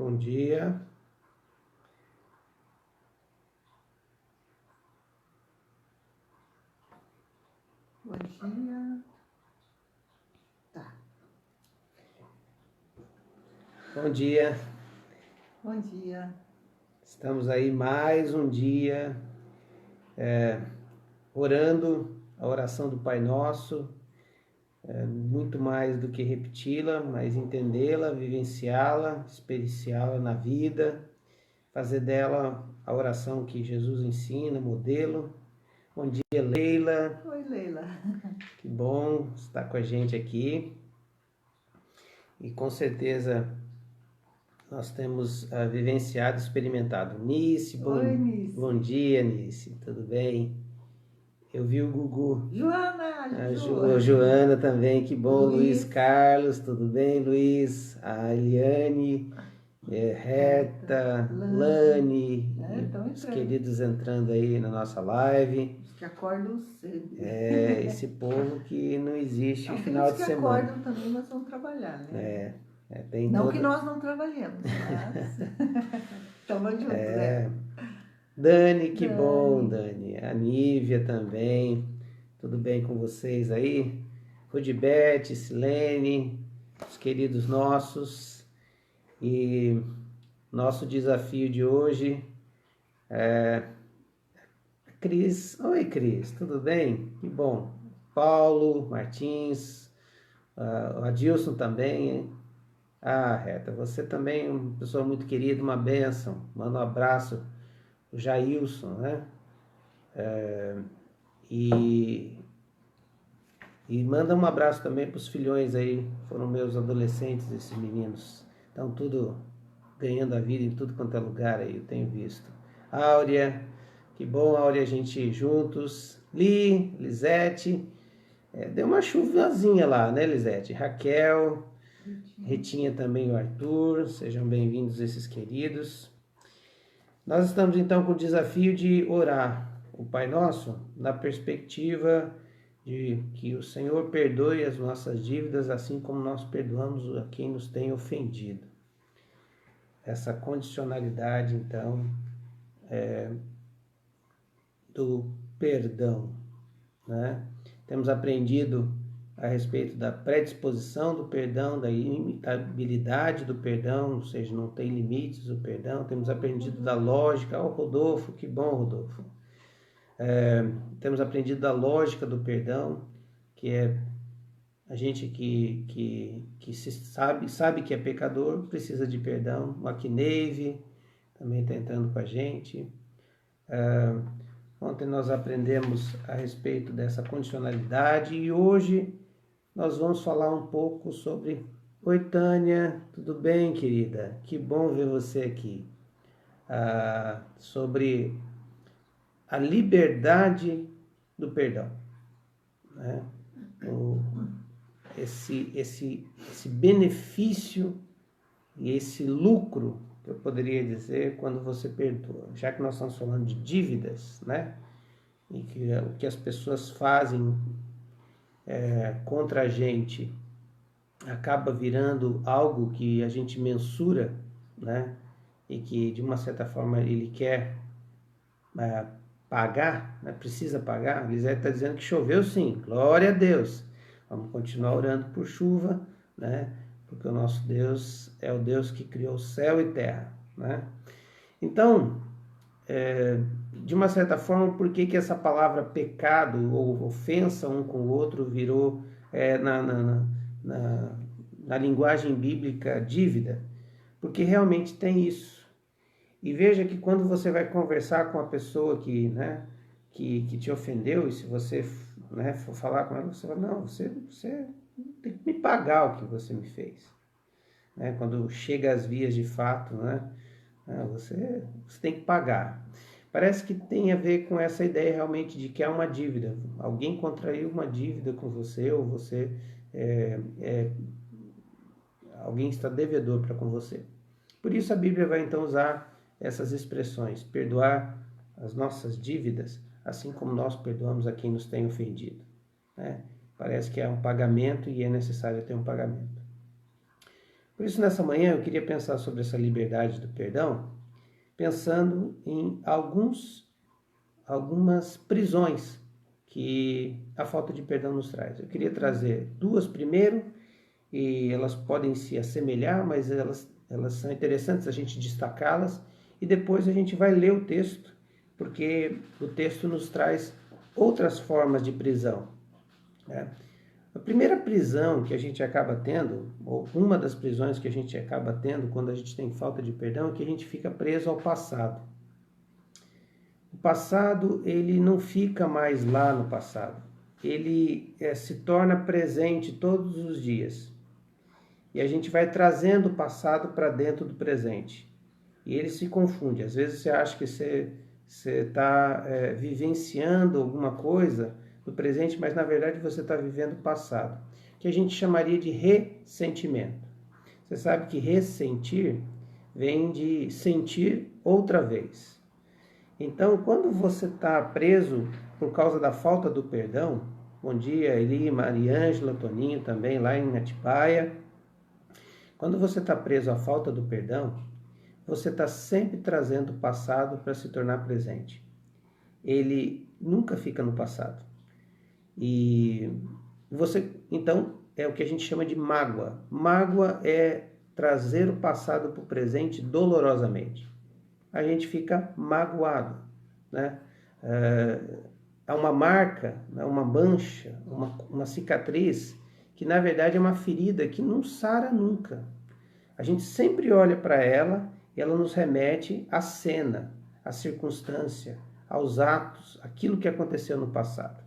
Bom dia. Bom dia. Tá. Bom dia. Bom dia. Estamos aí mais um dia orando a oração do Pai Nosso, muito mais do que repeti-la, mas entendê-la, vivenciá-la, experienciá-la na vida, fazer dela a oração que Jesus ensina, modelo. Bom dia, Leila. Oi, Leila. Que bom estar com a gente aqui. E com certeza nós temos vivenciado, experimentado. Nice, Oi, Nice. Bom dia, Nice. Tudo bem? Eu vi o Gugu. Joana, A Joana também, que bom. Luiz Carlos, tudo bem, Luiz? A Eliane, Reta, Lani, os queridos entrando aí na nossa live. Os que acordam cedo. Esse povo que não existe no final de semana. Os que acordam também, nós vamos trabalhar, né? Não que nós não trabalhemos, mas estamos juntos, Dani, que bom, Dani. A Nívia também. Tudo bem com vocês aí? Rudibete, Silene, os queridos nossos. E nosso desafio de hoje é Cris. Oi, Cris, tudo bem? Que bom. Paulo, Martins, o Adilson também, hein? Reta, você também é uma pessoa muito querida, uma bênção. Manda um abraço. O Jailson, né? E manda um abraço também para os filhões aí, foram meus adolescentes, esses meninos. Estão tudo ganhando a vida em tudo quanto é lugar aí, eu tenho visto. Áurea, que bom, Áurea, a gente ir juntos. Lisete, deu uma chuvazinha lá, né, Lisete? Raquel, Retinha também, o Arthur, sejam bem-vindos esses queridos. Nós estamos então com o desafio de orar o Pai Nosso na perspectiva de que o Senhor perdoe as nossas dívidas, assim como nós perdoamos a quem nos tem ofendido. Essa condicionalidade, então, do perdão, né? Temos aprendido a respeito da predisposição do perdão, da imitabilidade do perdão, ou seja, não tem limites o perdão. Temos aprendido da lógica. Rodolfo, que bom, Rodolfo. Temos aprendido da lógica do perdão, que é a gente que se sabe que é pecador, precisa de perdão. O Aquineive também está entrando com a gente. Ontem nós aprendemos a respeito dessa condicionalidade e hoje nós vamos falar um pouco sobre... Oi, Tânia, tudo bem, querida? Que bom ver você aqui. Sobre a liberdade do perdão, né? Esse benefício e esse lucro, que eu poderia dizer, quando você perdoa. Já que nós estamos falando de dívidas, né? E que o que as pessoas fazem contra a gente acaba virando algo que a gente mensura, né? E que de uma certa forma ele quer pagar, né? Precisa pagar. A Lisete está dizendo que choveu sim, glória a Deus. Vamos continuar orando por chuva, né? Porque o nosso Deus é o Deus que criou céu e terra, né? Então, de uma certa forma, por que essa palavra pecado ou ofensa um com o outro virou na linguagem bíblica dívida? Porque realmente tem isso. E veja que quando você vai conversar com a pessoa que te ofendeu, e se você for falar com ela, você fala, não, você tem que me pagar o que você me fez. Quando chega às vias de fato, você tem que pagar. Parece que tem a ver com essa ideia realmente de que há uma dívida. Alguém contraiu uma dívida com você, ou você alguém está devedor para com você. Por isso a Bíblia vai então usar essas expressões: perdoar as nossas dívidas, assim como nós perdoamos a quem nos tem ofendido. Parece que é um pagamento e é necessário ter um pagamento. Por isso, nessa manhã, eu queria pensar sobre essa liberdade do perdão, pensando em algumas prisões que a falta de perdão nos traz. Eu queria trazer duas primeiro, e elas podem se assemelhar, mas elas são interessantes a gente destacá-las, e depois a gente vai ler o texto, porque o texto nos traz outras formas de prisão, né? A primeira prisão que a gente acaba tendo, ou uma das prisões que a gente acaba tendo quando a gente tem falta de perdão, é que a gente fica preso ao passado. O passado, ele não fica mais lá no passado. Ele se torna presente todos os dias. E a gente vai trazendo o passado para dentro do presente. E ele se confunde. Às vezes você acha que você está vivenciando alguma coisa do presente, mas na verdade você está vivendo o passado, que a gente chamaria de ressentimento. Você sabe que ressentir vem de sentir outra vez. Então, quando você está preso por causa da falta do perdão, bom dia, Eli, Mariângela, Toninho também, lá em Atibaia. Quando você está preso à falta do perdão, você está sempre trazendo o passado para se tornar presente. Ele nunca fica no passado. E você, então, é o que a gente chama de mágoa. Mágoa é trazer o passado para o presente dolorosamente. A gente fica magoado, né? Há uma marca, uma mancha, uma cicatriz, que na verdade é uma ferida que não sara nunca. A gente sempre olha para ela e ela nos remete à cena, à circunstância, aos atos, aquilo que aconteceu no passado.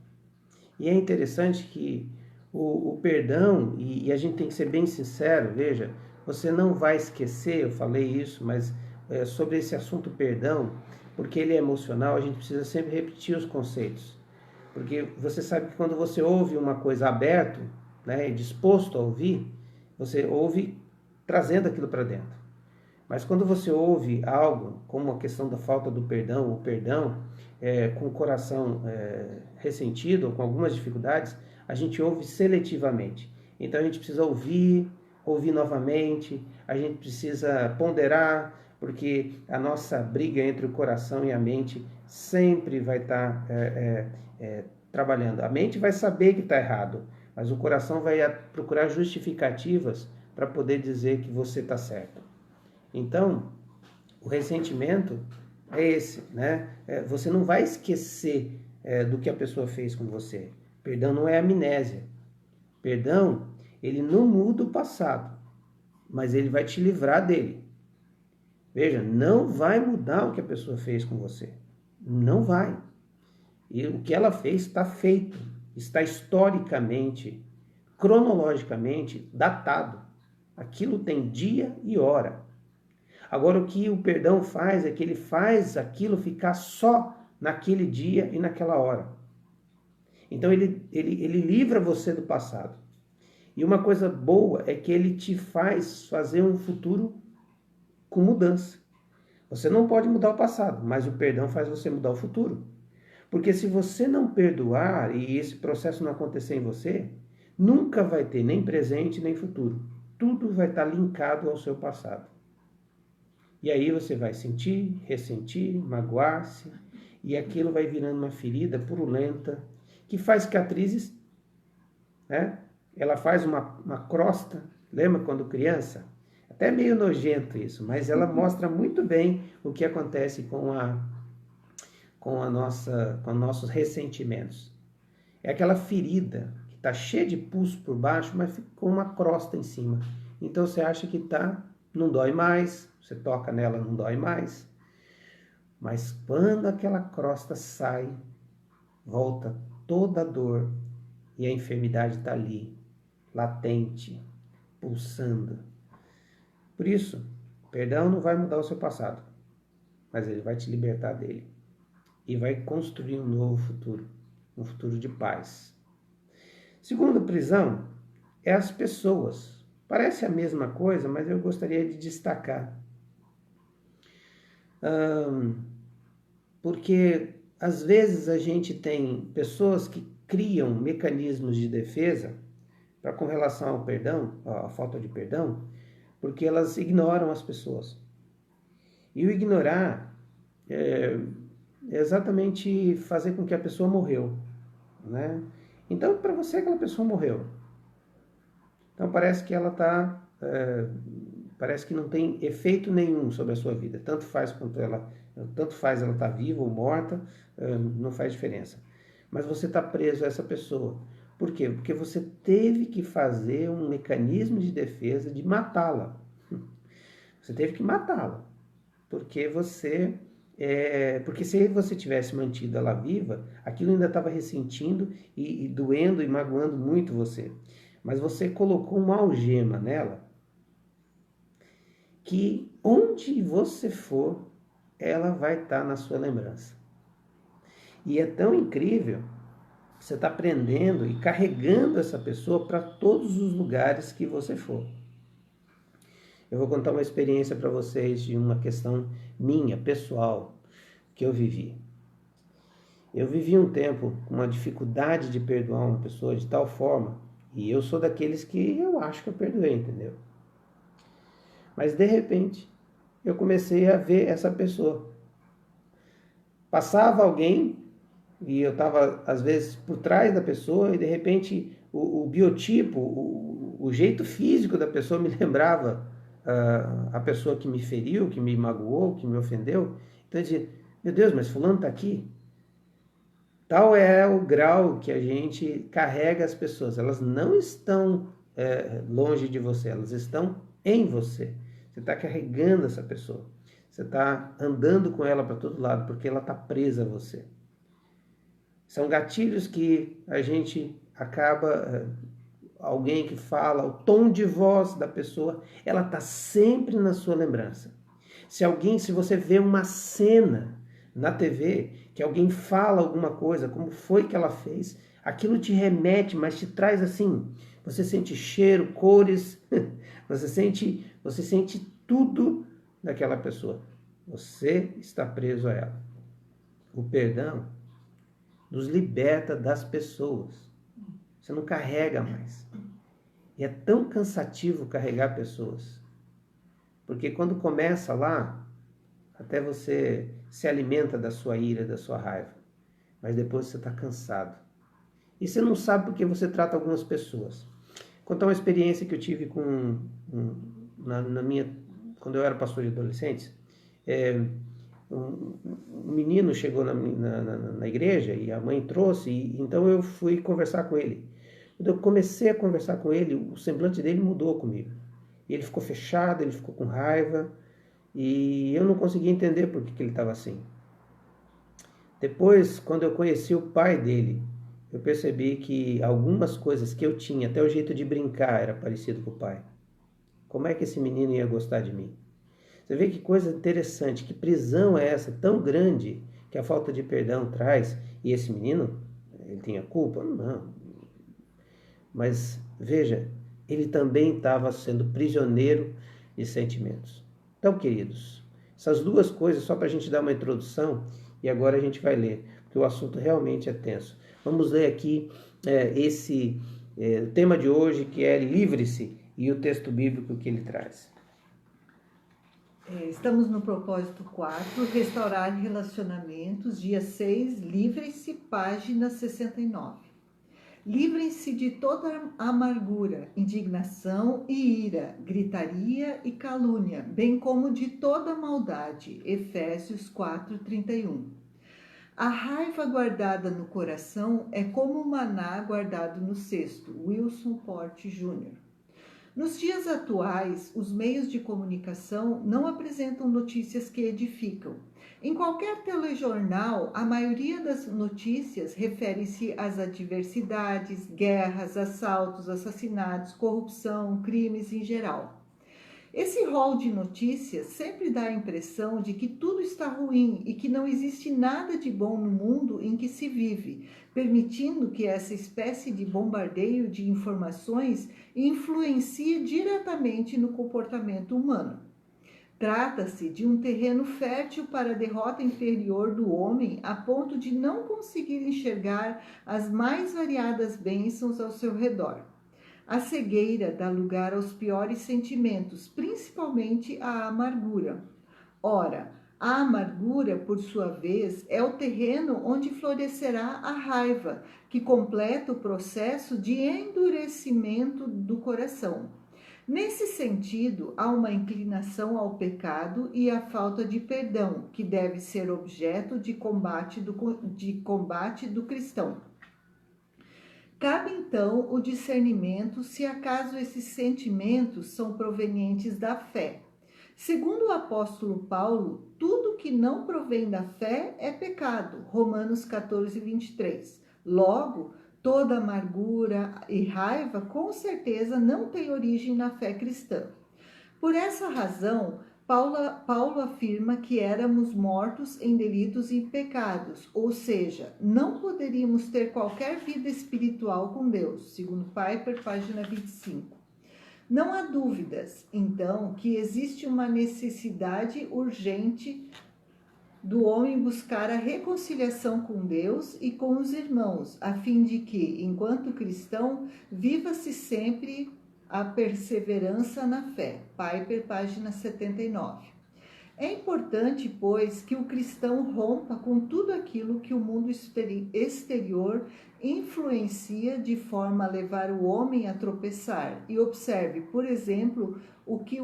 E é interessante que o perdão, e a gente tem que ser bem sincero, veja, você não vai esquecer, eu falei isso, mas sobre esse assunto perdão, porque ele é emocional, a gente precisa sempre repetir os conceitos. Porque você sabe que quando você ouve uma coisa aberto, né, e disposto a ouvir, você ouve trazendo aquilo para dentro. Mas quando você ouve algo, como a questão da falta do perdão, o perdão, com o coração ressentido ou com algumas dificuldades, a gente ouve seletivamente. Então a gente precisa ouvir novamente, a gente precisa ponderar, porque a nossa briga entre o coração e a mente sempre vai estar trabalhando. A mente vai saber que está errado, mas o coração vai procurar justificativas para poder dizer que você está certo. Então, o ressentimento é esse, né? Você não vai esquecer do que a pessoa fez com você. Perdão não é amnésia. Perdão, ele não muda o passado, mas ele vai te livrar dele. Veja, não vai mudar o que a pessoa fez com você. Não vai. E o que ela fez está feito, está historicamente, cronologicamente datado. Aquilo tem dia e hora. Agora, o que o perdão faz é que ele faz aquilo ficar só naquele dia e naquela hora. Então, ele livra você do passado. E uma coisa boa é que ele te faz fazer um futuro com mudança. Você não pode mudar o passado, mas o perdão faz você mudar o futuro. Porque se você não perdoar e esse processo não acontecer em você, nunca vai ter nem presente nem futuro. Tudo vai estar linkado ao seu passado. E aí você vai sentir, ressentir, magoar-se, e aquilo vai virando uma ferida purulenta, que faz cicatrizes, né? Ela faz uma crosta, lembra quando criança? Até meio nojento isso, mas ela mostra muito bem o que acontece com nossos ressentimentos. É aquela ferida que está cheia de pus por baixo, mas fica com uma crosta em cima. Então você acha que não dói mais, você toca nela, não dói mais. Mas quando aquela crosta sai, volta toda a dor e a enfermidade está ali, latente, pulsando. Por isso, perdão não vai mudar o seu passado, mas ele vai te libertar dele e vai construir um novo futuro, um futuro de paz. Segunda prisão é as pessoas. Parece a mesma coisa, mas eu gostaria de destacar. Porque às vezes a gente tem pessoas que criam mecanismos de defesa com relação ao perdão, à falta de perdão, porque elas ignoram as pessoas. E o ignorar é exatamente fazer com que a pessoa morreu, né? Então, para você, aquela pessoa morreu. Então, parece que ela está... parece que não tem efeito nenhum sobre a sua vida. Tanto faz ela estar viva ou morta, não faz diferença. Mas você está preso a essa pessoa. Por quê? Porque você teve que fazer um mecanismo de defesa de matá-la. Você teve que matá-la. Porque porque se você tivesse mantido ela viva, aquilo ainda estava ressentindo e doendo e magoando muito você. Mas você colocou uma algema nela que onde você for, ela vai estar na sua lembrança. E é tão incrível, você está aprendendo e carregando essa pessoa para todos os lugares que você for. Eu vou contar uma experiência para vocês de uma questão minha, pessoal, que eu vivi. Eu vivi um tempo com uma dificuldade de perdoar uma pessoa de tal forma, e eu sou daqueles que eu acho que eu perdoei, entendeu? Mas de repente, eu comecei a ver essa pessoa. Passava alguém, e eu estava às vezes por trás da pessoa, e de repente o biotipo, o jeito físico da pessoa me lembrava a pessoa que me feriu, que me magoou, que me ofendeu. Então eu dizia, meu Deus, mas fulano está aqui? Tal é o grau que a gente carrega as pessoas. Elas não estão longe de você, elas estão em você. Você está carregando essa pessoa. Você está andando com ela para todo lado, porque ela está presa a você. São gatilhos que a gente acaba... Alguém que fala, o tom de voz da pessoa, ela está sempre na sua lembrança. Se você vê uma cena na TV, que alguém fala alguma coisa, como foi que ela fez, aquilo te remete, mas te traz assim, você sente cheiro, cores, você sente tudo daquela pessoa. Você está preso a ela. O perdão nos liberta das pessoas. Você não carrega mais. E é tão cansativo carregar pessoas. Porque quando começa lá, até você se alimenta da sua ira, da sua raiva. Mas depois você está cansado. E você não sabe porque você trata algumas pessoas. Vou contar uma experiência que eu tive quando eu era pastor de adolescentes. Um menino chegou na igreja e a mãe trouxe, então eu fui conversar com ele. Quando eu comecei a conversar com ele, o semblante dele mudou comigo. E ele ficou fechado, ele ficou com raiva, e eu não conseguia entender por que ele estava assim. Depois, quando eu conheci o pai dele, eu percebi que algumas coisas que eu tinha, até o jeito de brincar, era parecido com o pai. Como é que esse menino ia gostar de mim? Você vê que coisa interessante, que prisão é essa, tão grande, que a falta de perdão traz. E esse menino, ele tinha culpa? Não. Mas, veja, ele também estava sendo prisioneiro de sentimentos. Então, queridos, essas duas coisas, só para a gente dar uma introdução, e agora a gente vai ler, porque o assunto realmente é tenso. Vamos ler aqui o tema de hoje, que é livre-se, e o texto bíblico que ele traz. Estamos no propósito 4, restaurar relacionamentos, dia 6, livrem-se, página 69. Livrem-se de toda amargura, indignação e ira, gritaria e calúnia, bem como de toda maldade. Efésios 4:31. A raiva guardada no coração é como o maná guardado no cesto. Wilson Porte Jr. Nos dias atuais, os meios de comunicação não apresentam notícias que edificam. Em qualquer telejornal, a maioria das notícias refere-se às adversidades, guerras, assaltos, assassinatos, corrupção, crimes em geral. Esse rol de notícias sempre dá a impressão de que tudo está ruim e que não existe nada de bom no mundo em que se vive, permitindo que essa espécie de bombardeio de informações influencie diretamente no comportamento humano. Trata-se de um terreno fértil para a derrota interior do homem a ponto de não conseguir enxergar as mais variadas bênçãos ao seu redor. A cegueira dá lugar aos piores sentimentos, principalmente à amargura. Ora, a amargura, por sua vez, é o terreno onde florescerá a raiva, que completa o processo de endurecimento do coração. Nesse sentido, há uma inclinação ao pecado e à falta de perdão, que deve ser objeto de combate do cristão. Cabe então o discernimento se acaso esses sentimentos são provenientes da fé. Segundo o apóstolo Paulo, tudo que não provém da fé é pecado. Romanos 14, 23. Logo, toda amargura e raiva com certeza não tem origem na fé cristã. Por essa razão, Paulo afirma que éramos mortos em delitos e pecados, ou seja, não poderíamos ter qualquer vida espiritual com Deus, segundo Piper, página 25. Não há dúvidas, então, que existe uma necessidade urgente do homem buscar a reconciliação com Deus e com os irmãos, a fim de que, enquanto cristão, viva-se sempre a perseverança na fé. Piper, página 79. É importante, pois, que o cristão rompa com tudo aquilo que o mundo exterior influencia de forma a levar o homem a tropeçar. E observe, por exemplo, o que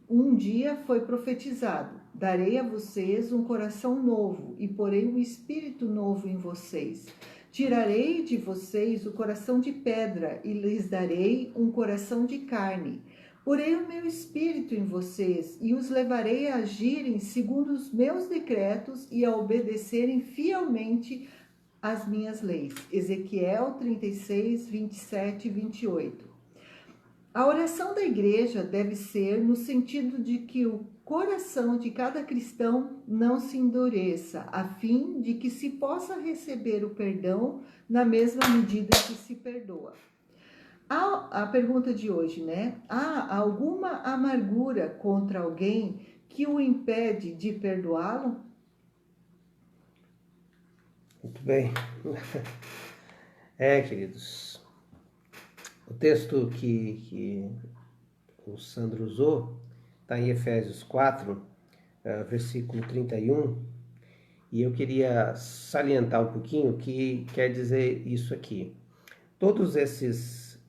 um dia foi profetizado: darei a vocês um coração novo e porei um espírito novo em vocês. Tirarei de vocês o coração de pedra e lhes darei um coração de carne. Porei o meu espírito em vocês e os levarei a agirem segundo os meus decretos e a obedecerem fielmente às minhas leis. Ezequiel 36, 27 e 28. A oração da igreja deve ser no sentido de que o coração de cada cristão não se endureça, a fim de que se possa receber o perdão na mesma medida que se perdoa. A pergunta de hoje, né? Há alguma amargura contra alguém que o impede de perdoá-lo? Muito bem. Queridos, o texto que o Sandro usou está em Efésios 4, versículo 31, e eu queria salientar um pouquinho o que quer dizer isso aqui. Todos essas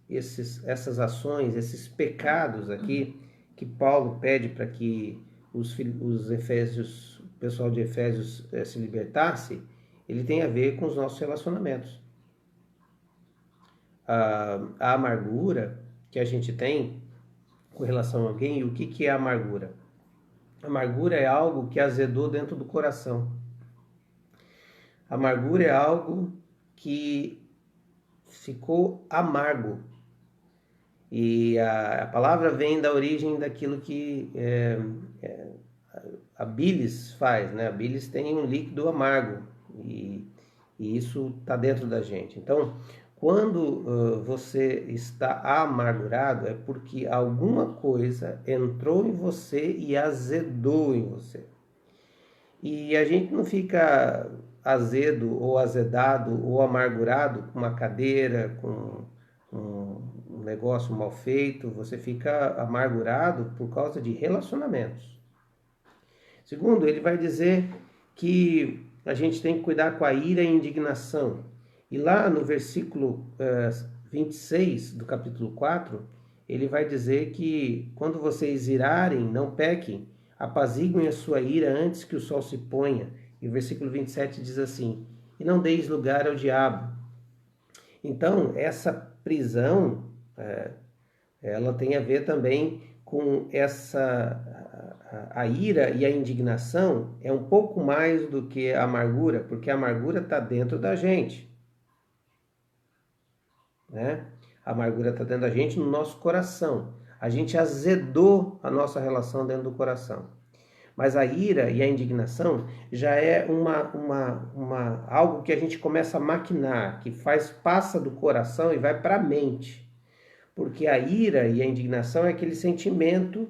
ações, esses pecados aqui, que Paulo pede para que os Efésios, o pessoal de Efésios se libertasse, ele tem a ver com os nossos relacionamentos. A amargura que a gente tem com relação a alguém, e o que é a amargura? A amargura é algo que azedou dentro do coração. A amargura é algo que ficou amargo. E a palavra vem da origem daquilo que a bilis faz, né? A bilis tem um líquido amargo e isso está dentro da gente. Então, quando você está amargurado, é porque alguma coisa entrou em você e azedou em você. E a gente não fica azedo ou azedado ou amargurado com uma cadeira, com um negócio mal feito. Você fica amargurado por causa de relacionamentos. Segundo, ele vai dizer que a gente tem que cuidar com a ira e a indignação. E lá no versículo 26 do capítulo 4, ele vai dizer que quando vocês irarem, não pequem, apaziguem a sua ira antes que o sol se ponha. E o versículo 27 diz assim: e não deis lugar ao diabo. Então, essa prisão, ela tem a ver também com a ira e a indignação, é um pouco mais do que a amargura, porque a amargura está dentro da gente. Né? A amargura está dentro da gente, no nosso coração. A gente azedou a nossa relação dentro do coração. Mas a ira e a indignação já é algo que a gente começa a maquinar, que passa do coração e vai para a mente. Porque a ira e a indignação é aquele sentimento,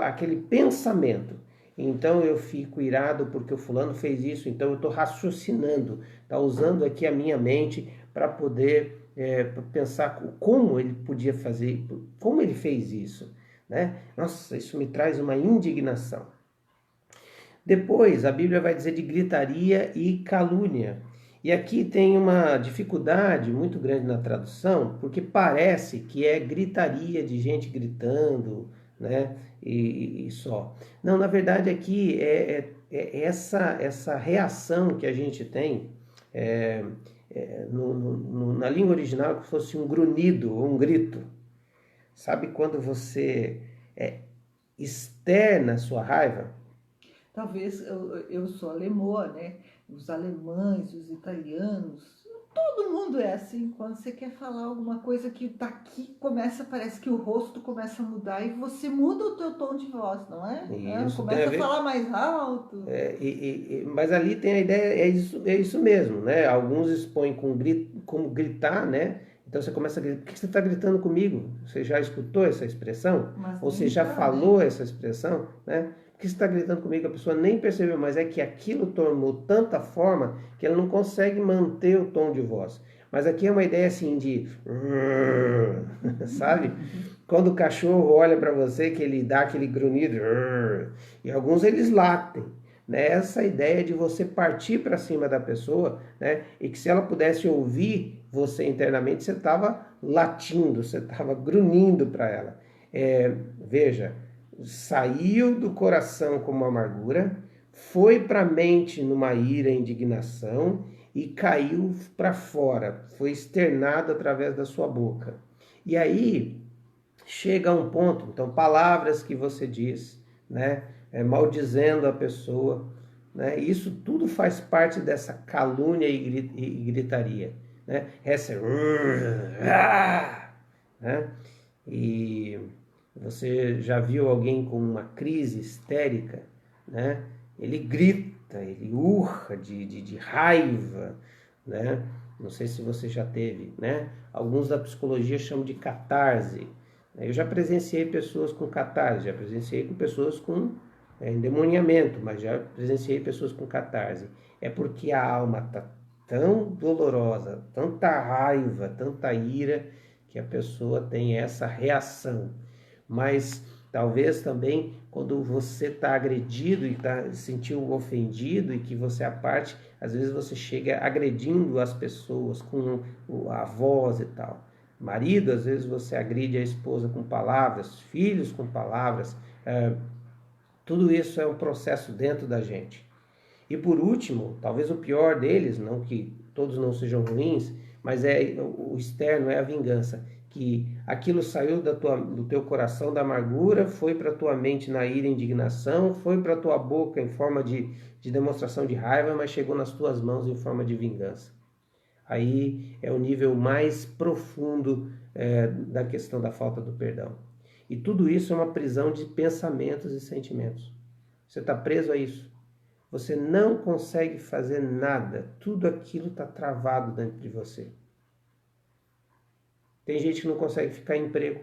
aquele pensamento. Então eu fico irado porque o fulano fez isso, então eu estou raciocinando, está usando aqui a minha mente para poder para pensar como ele podia fazer, como ele fez isso, né? Nossa, isso me traz uma indignação. Depois, a Bíblia vai dizer de gritaria e calúnia. E aqui tem uma dificuldade muito grande na tradução, porque parece que é gritaria de gente gritando, né? E só. Não, na verdade aqui é essa reação que a gente tem na língua original, que fosse um grunhido ou um grito. Sabe quando você externa a sua raiva? Talvez eu sou alemã, né? Os alemães, os italianos, todo mundo é assim. Quando você quer falar alguma coisa que tá aqui, parece que o rosto começa a mudar e você muda o teu tom de voz, não é? Isso tem a Começa a ver. falar mais alto. Mas ali tem a ideia, é isso mesmo, né? Alguns expõem como gritar, né? Então você começa a gritar, por que você está gritando comigo? Você já escutou essa expressão? Mas Ou você nem já tá, falou né? essa expressão, né? Por que você está gritando comigo? A pessoa nem percebeu, mas é que aquilo tomou tanta forma que ela não consegue manter o tom de voz. Mas aqui é uma ideia assim de, sabe? Quando o cachorro olha para você, que ele dá aquele grunhido, e alguns eles latem, né? Essa ideia de você partir para cima da pessoa, né? E que se ela pudesse ouvir você internamente, você estava latindo, você estava grunhindo para ela. Veja, saiu do coração como amargura, foi para a mente numa ira e indignação e caiu para fora, foi externado através da sua boca. E aí chega a um ponto, então palavras que você diz, né, maldizendo a pessoa, né, isso tudo faz parte dessa calúnia e gritaria, né, essa né, e você já viu alguém com uma crise histérica, né, ele grita, ele urra de raiva, né, não sei se você já teve, né, alguns da psicologia chamam de catarse. Eu já presenciei pessoas com catarse, já presenciei com pessoas com endemoniamento, mas já presenciei pessoas com catarse. É porque a alma está tão dolorosa, tanta raiva, tanta ira, que a pessoa tem essa reação. Mas talvez também quando você está agredido e se sentiu ofendido e que você a parte, às vezes você chega agredindo as pessoas com a voz e tal. Marido, às vezes você agride a esposa com palavras, filhos com palavras, tudo isso é um processo dentro da gente. E por último, talvez o pior deles, não que todos não sejam ruins, mas o externo, é a vingança. Que aquilo saiu do teu coração da amargura, foi para a tua mente na ira e indignação, foi para a tua boca em forma de demonstração de raiva, mas chegou nas tuas mãos em forma de vingança. Aí é o nível mais profundo da questão da falta do perdão. E tudo isso é uma prisão de pensamentos e sentimentos. Você está preso a isso. Você não consegue fazer nada. Tudo aquilo está travado dentro de você. Tem gente que não consegue ficar em emprego.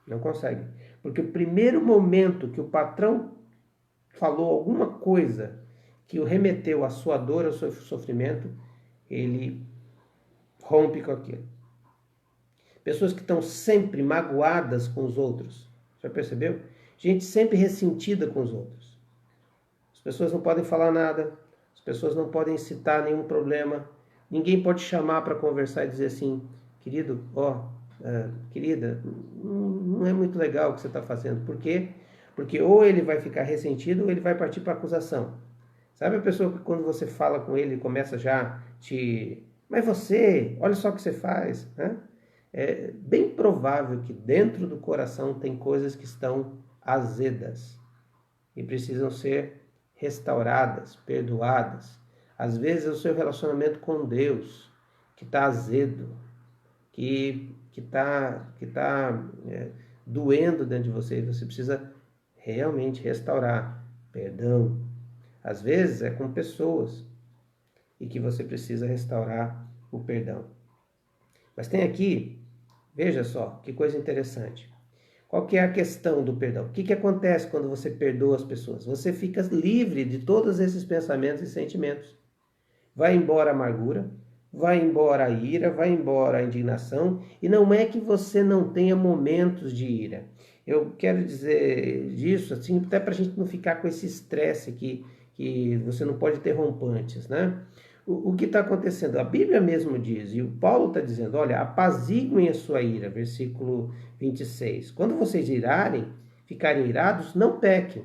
Não consegue. Porque o primeiro momento que o patrão falou alguma coisa que o remeteu à sua dor, ao seu sofrimento, ele rompe com aquilo. Pessoas que estão sempre magoadas com os outros. Já percebeu? Gente sempre ressentida com os outros. As pessoas não podem falar nada. As pessoas não podem citar nenhum problema. Ninguém pode chamar para conversar e dizer assim, querido, querida, não é muito legal o que você está fazendo. Por quê? Porque ou ele vai ficar ressentido ou ele vai partir para acusação. Sabe a pessoa que quando você fala com ele, começa já mas você, olha só o que você faz, né? É bem provável que dentro do coração tem coisas que estão azedas e precisam ser restauradas, perdoadas. Às vezes é o seu relacionamento com Deus que está azedo, que está doendo dentro de você e você precisa realmente restaurar. Perdão. Às vezes é com pessoas e que você precisa restaurar o perdão. Mas tem aqui, veja só, que coisa interessante. Qual que é a questão do perdão? O que acontece quando você perdoa as pessoas? Você fica livre de todos esses pensamentos e sentimentos. Vai embora a amargura, vai embora a ira, vai embora a indignação, e não é que você não tenha momentos de ira. Eu quero dizer disso, assim, até para a gente não ficar com esse estresse que você não pode ter rompantes, né? O que está acontecendo? A Bíblia mesmo diz, e o Paulo está dizendo, olha, apaziguem a sua ira, versículo 26. Quando vocês irarem, ficarem irados, não pequem.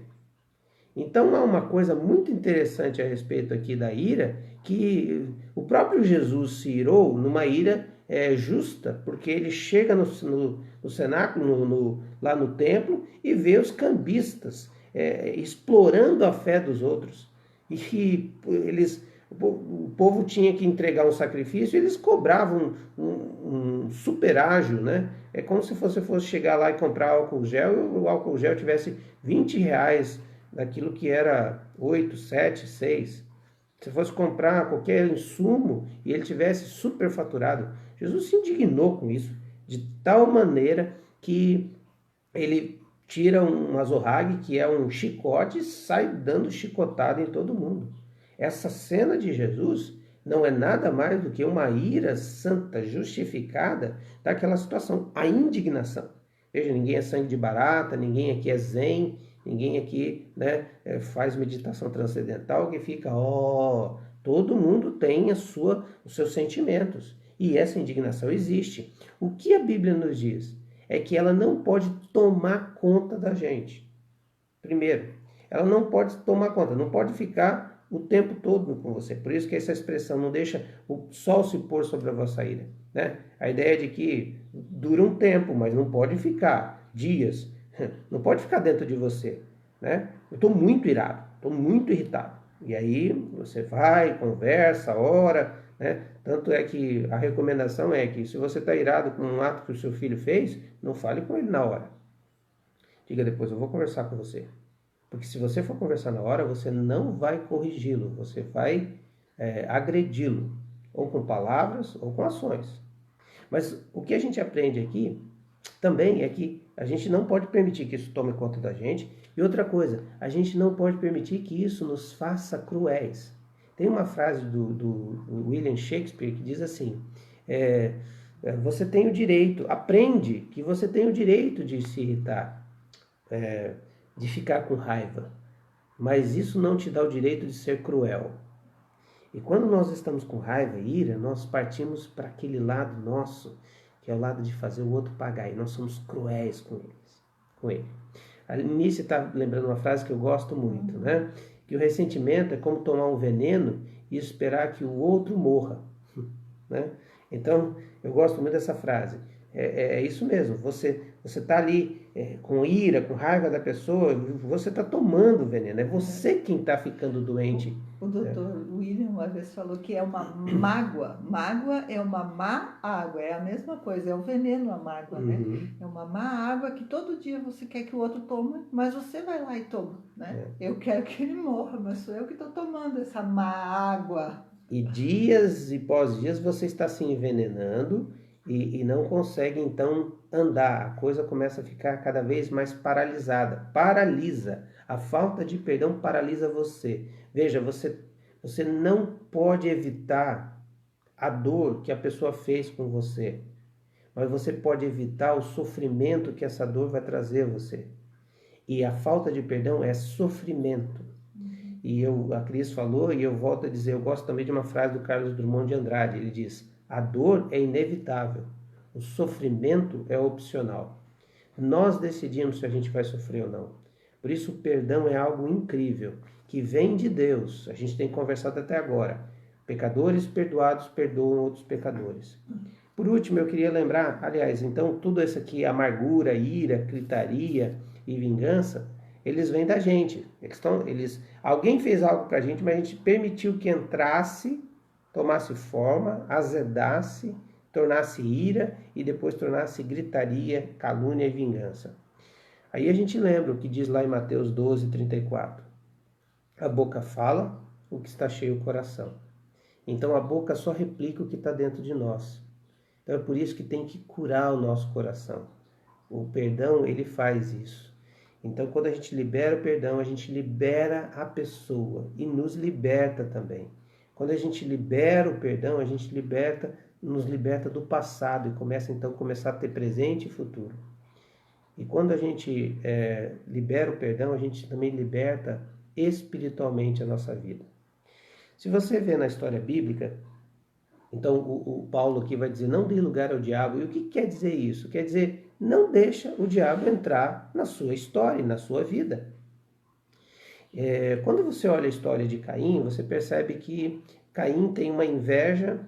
Então há uma coisa muito interessante a respeito aqui da ira, que o próprio Jesus se irou numa ira justa, porque ele chega no cenáculo, lá no templo, e vê os cambistas explorando a fé dos outros. E o povo tinha que entregar um sacrifício, e eles cobravam um superágio, né? É como se você fosse chegar lá e comprar álcool gel, e o álcool gel tivesse R$ 20 daquilo que era 8, 7, 6. Se fosse comprar qualquer insumo e ele tivesse superfaturado, Jesus se indignou com isso, de tal maneira que ele tira um azorrague, que é um chicote, e sai dando chicotada em todo mundo. Essa cena de Jesus não é nada mais do que uma ira santa, justificada daquela situação, a indignação. Veja, ninguém é sangue de barata, ninguém aqui é zen, ninguém aqui, né, faz meditação transcendental que fica, todo mundo tem os seus sentimentos. E essa indignação existe. O que a Bíblia nos diz? É que ela não pode tomar conta da gente. Primeiro, ela não pode tomar conta, não pode ficar o tempo todo com você. Por isso que essa expressão não deixa o sol se pôr sobre a vossa ira, né? A ideia de que dura um tempo, mas não pode ficar dias, não pode ficar dentro de você, né? Eu estou muito irado, estou muito irritado. E aí você vai, conversa, ora, né? Tanto é que a recomendação é que se você está irado com um ato que o seu filho fez, não fale com ele na hora. Diga depois, eu vou conversar com você. Porque se você for conversar na hora, você não vai corrigi-lo, você vai agredi-lo, ou com palavras ou com ações. Mas o que a gente aprende aqui também é que a gente não pode permitir que isso tome conta da gente. E outra coisa, a gente não pode permitir que isso nos faça cruéis. Tem uma frase do William Shakespeare que diz assim, você tem o direito, aprende que você tem o direito de se irritar, de ficar com raiva, mas isso não te dá o direito de ser cruel. E quando nós estamos com raiva e ira, nós partimos para aquele lado nosso, que é o lado de fazer o outro pagar, e nós somos cruéis com ele. A Nice está lembrando uma frase que eu gosto muito, né? Que o ressentimento é como tomar um veneno e esperar que o outro morra, né? Então, eu gosto muito dessa frase. É isso mesmo, você está ali com ira, com raiva da pessoa, você está tomando veneno, é você quem está ficando doente. O doutor William uma vez falou que é uma mágoa. Mágoa é uma má água, é a mesma coisa, é o veneno a mágoa, né? É uma má água que todo dia você quer que o outro tome, mas você vai lá e toma, né? Eu quero que ele morra, mas sou eu que estou tomando essa má água. E dias e pós-dias você está se envenenando e não consegue então andar. A coisa começa a ficar cada vez mais paralisada. Paralisa. A falta de perdão paralisa você. Veja, você não pode evitar a dor que a pessoa fez com você, mas você pode evitar o sofrimento que essa dor vai trazer a você. E a falta de perdão é sofrimento. E a Cris falou, e eu volto a dizer, eu gosto também de uma frase do Carlos Drummond de Andrade. Ele diz, a dor é inevitável, o sofrimento é opcional. Nós decidimos se a gente vai sofrer ou não. Por isso o perdão é algo incrível, que vem de Deus. A gente tem conversado até agora. Pecadores perdoados perdoam outros pecadores. Por último, eu queria lembrar, aliás, então tudo isso aqui, amargura, ira, gritaria e vingança, eles vêm da gente. Alguém fez algo pra gente, mas a gente permitiu que entrasse, tomasse forma, azedasse, tornasse ira e depois tornasse gritaria, calúnia e vingança. Aí a gente lembra o que diz lá em Mateus 12, 34. A boca fala o que está cheio o coração. Então a boca só replica o que está dentro de nós. Então é por isso que tem que curar o nosso coração. O perdão, ele faz isso. Então quando a gente libera o perdão, a gente libera a pessoa e nos liberta também. Quando a gente libera o perdão, a gente nos liberta do passado e começar a ter presente e futuro. E quando a gente libera o perdão, a gente também liberta espiritualmente a nossa vida. Se você vê na história bíblica, então o Paulo aqui vai dizer, não dê lugar ao diabo. E o que quer dizer isso? Quer dizer, não deixa o diabo entrar na sua história, na sua vida. Quando você olha a história de Caim, você percebe que Caim tem uma inveja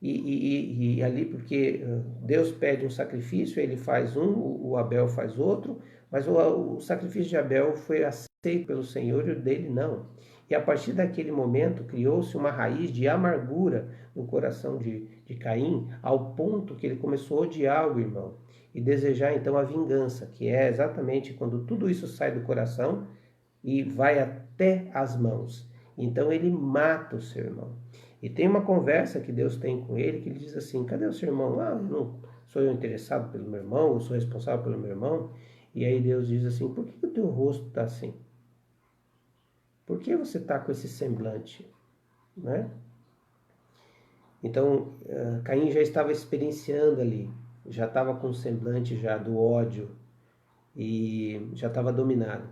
e ali porque Deus pede um sacrifício, ele faz um, o Abel faz outro, mas o sacrifício de Abel foi aceito pelo Senhor e o dele não. E a partir daquele momento criou-se uma raiz de amargura no coração de Caim, ao ponto que ele começou a odiar o irmão e desejar então a vingança, que é exatamente quando tudo isso sai do coração e vai até as mãos. Então ele mata o seu irmão. E tem uma conversa que Deus tem com ele, que ele diz assim, cadê o seu irmão? Não sou eu interessado pelo meu irmão, eu sou responsável pelo meu irmão. E aí Deus diz assim, por que o teu rosto está assim? Por que você está com esse semblante? Né? Então, Caim já estava experienciando ali, já estava com o semblante já do ódio e já estava dominado.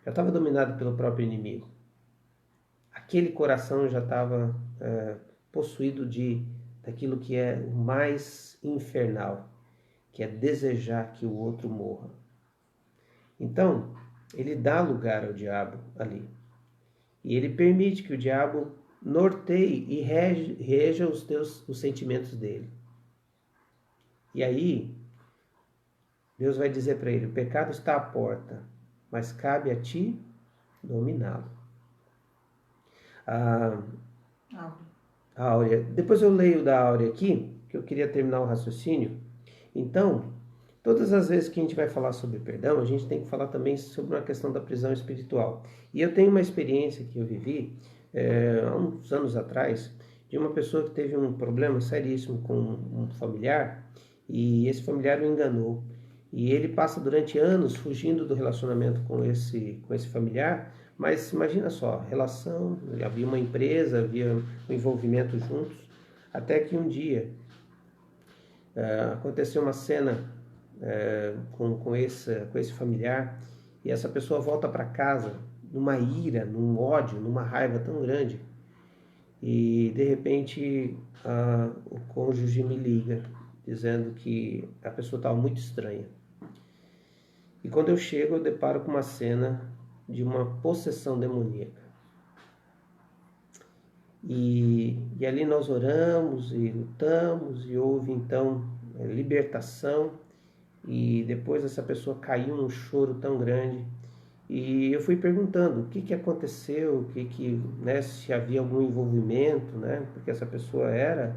Já estava dominado pelo próprio inimigo. Aquele coração já estava possuído daquilo que é o mais infernal, que é desejar que o outro morra. Então, ele dá lugar ao diabo ali. E ele permite que o diabo norteie e reja os sentimentos dele. E aí, Deus vai dizer para ele, o pecado está à porta, mas cabe a ti dominá-lo. A Áurea. Depois eu leio da Áurea aqui, que eu queria terminar o raciocínio. Então, todas as vezes que a gente vai falar sobre perdão, a gente tem que falar também sobre uma questão da prisão espiritual. E eu tenho uma experiência que eu vivi há uns anos atrás, de uma pessoa que teve um problema seríssimo com um familiar, e esse familiar o enganou. E ele passa durante anos fugindo do relacionamento com esse familiar, mas imagina só, relação, havia uma empresa, havia um envolvimento juntos, até que um dia aconteceu uma cena com esse familiar, e essa pessoa volta para casa numa ira, num ódio, numa raiva tão grande, e de repente o cônjuge me liga, dizendo que a pessoa estava muito estranha. E quando eu chego, eu deparo com uma cena de uma possessão demoníaca. E ali nós oramos e lutamos, e houve então libertação, e depois essa pessoa caiu num choro tão grande. E eu fui perguntando o que aconteceu, né, se havia algum envolvimento, né, porque essa pessoa era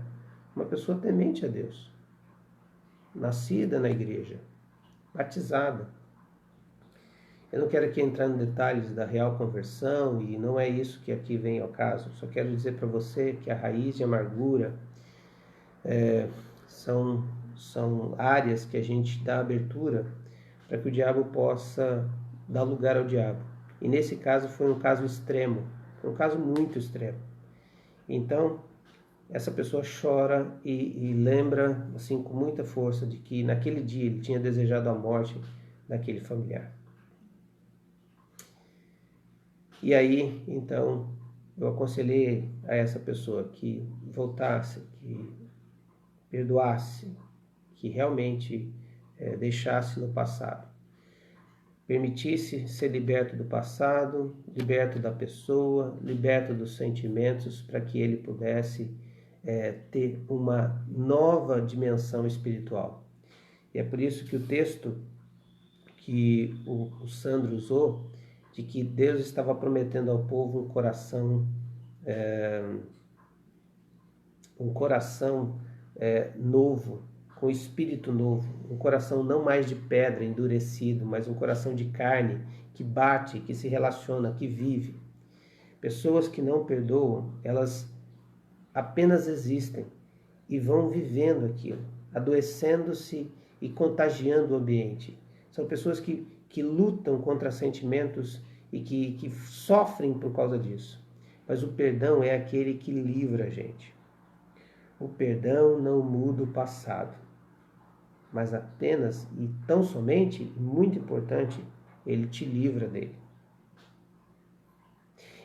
uma pessoa temente a Deus, nascida na igreja, batizada. Eu não quero aqui entrar em detalhes da real conversão, e não é isso que aqui vem ao caso. Só quero dizer para você que a raiz de amargura são áreas que a gente dá abertura para que o diabo possa dar lugar ao diabo. E nesse caso foi um caso extremo, foi um caso muito extremo. Então, essa pessoa chora e lembra assim com muita força de que naquele dia ele tinha desejado a morte daquele familiar. E aí, então, eu aconselhei a essa pessoa que voltasse, que perdoasse, que realmente deixasse no passado. Permitisse ser liberto do passado, liberto da pessoa, liberto dos sentimentos, para que ele pudesse ter uma nova dimensão espiritual. E é por isso que o texto que o Sandro usou, de que Deus estava prometendo ao povo um coração novo, com espírito novo, um coração não mais de pedra endurecido, mas um coração de carne, que bate, que se relaciona, que vive. Pessoas que não perdoam, elas apenas existem e vão vivendo aquilo, adoecendo-se e contagiando o ambiente. São pessoas que lutam contra sentimentos e que sofrem por causa disso. Mas o perdão é aquele que livra a gente. O perdão não muda o passado, mas apenas e tão somente, e muito importante, ele te livra dele.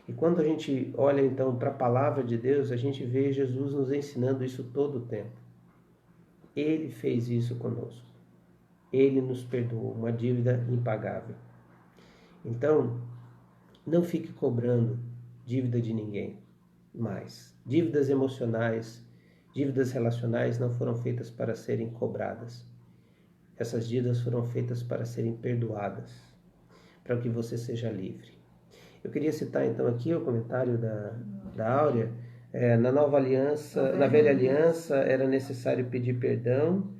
E quando a gente olha então para a palavra de Deus, a gente vê Jesus nos ensinando isso todo o tempo. Ele fez isso conosco. Ele nos perdoou, uma dívida impagável. Então, não fique cobrando dívida de ninguém mais. Dívidas emocionais, dívidas relacionais não foram feitas para serem cobradas. Essas dívidas foram feitas para serem perdoadas, para que você seja livre. Eu queria citar então aqui o comentário da Áurea. Na nova aliança, na velha aliança era necessário pedir perdão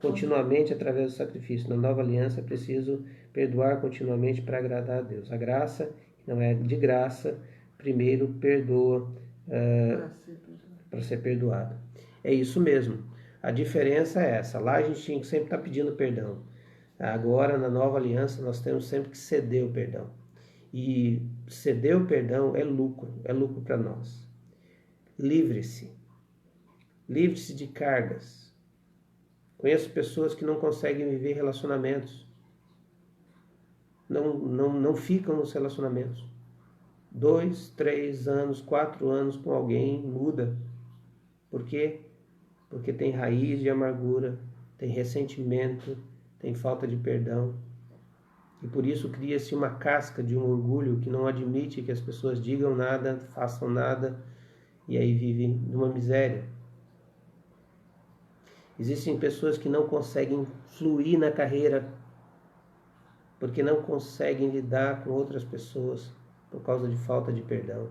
continuamente através do sacrifício. Na nova aliança é preciso perdoar continuamente para agradar a Deus. A graça não é de graça, primeiro perdoa para ser perdoado. É isso mesmo. A diferença é essa. Lá a gente tinha que sempre estar pedindo perdão. Agora, na nova aliança, nós temos sempre que ceder o perdão. E ceder o perdão é lucro para nós. Livre-se. Livre-se de cargas. Conheço pessoas que não conseguem viver relacionamentos. Não ficam nos relacionamentos. 2, 3 anos, 4 anos com alguém, muda. Por quê? Porque tem raiz de amargura, tem ressentimento, tem falta de perdão. E por isso cria-se uma casca de um orgulho que não admite que as pessoas digam nada, façam nada, e aí vivem numa miséria. Existem pessoas que não conseguem fluir na carreira porque não conseguem lidar com outras pessoas por causa de falta de perdão.